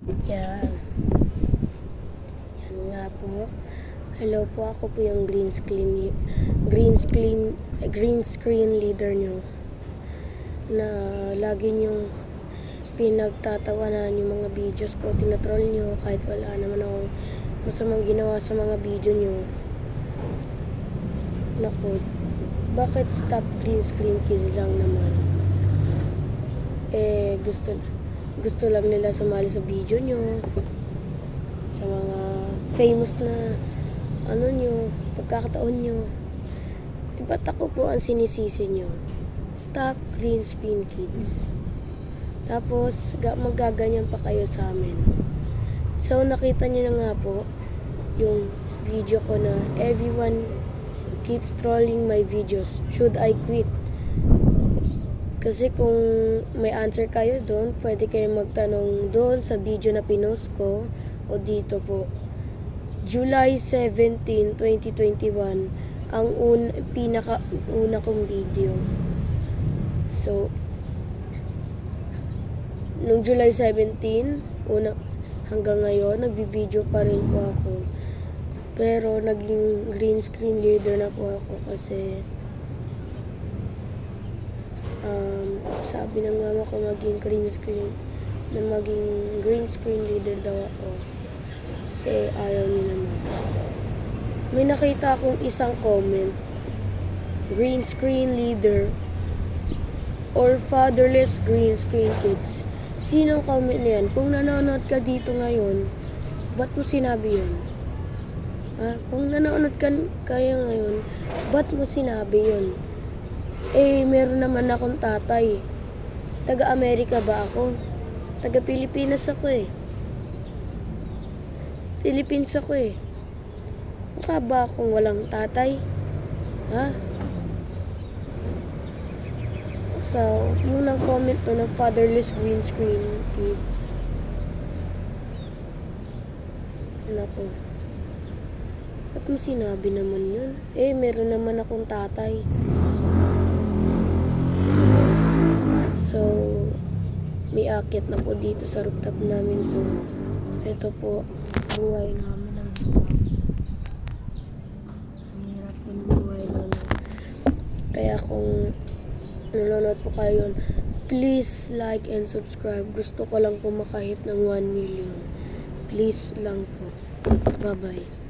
Yan. Yan nga po. Hello po, ako po yung green screen leader nyo na lagi nyong pinagtatawanan yung mga videos ko, tinatroll nyo kahit wala naman akong masamang ginawa sa mga video nyo. Naku, bakit stop green screen kids lang naman? Gusto lang nila sumali sa video nyo, sa mga famous na pagkakataon nyo. Ba't ako po ang sinisisi nyo? Stop green screen kids. Tapos magaganyan pa kayo sa amin. So nakita nyo na nga po yung video ko na everyone keeps trolling my videos, should I quit? Kasi kung may answer kayo doon, pwede kayo magtanong doon sa video na pinost ko o dito po. July 17, 2021 ang pinakauna kong video. So nung July 17 hanggang ngayon nagbibideo pa rin po ako, pero naging green screen leader na po ako kasi sabi ng mama ko maging green screen leader daw ako. Ayaw niya naman. May nakita akong isang comment, green screen leader or fatherless green screen kids. Sinong comment na yan? Kung nanonood ka dito ngayon, ba't mo sinabi yun? Kung nanonood kayo ngayon, ba't mo sinabi yun? Meron naman akong tatay. Taga-Amerika ba ako? Taga-Pilipinas ako Philippines ako Mukha ba akong walang tatay? So, yung nag-comment po ng fatherless green screen kids. Naku. Ba't mo sinabi naman yun? Meron naman akong tatay. So, may akit na po dito sa rooftop namin. So, ito po, buhay namin ang hirap po ng buhay namin. Kaya kung nanonood po kayo, please like and subscribe. Gusto ko lang po makahit ng 1 million. Please lang po. Bye-bye.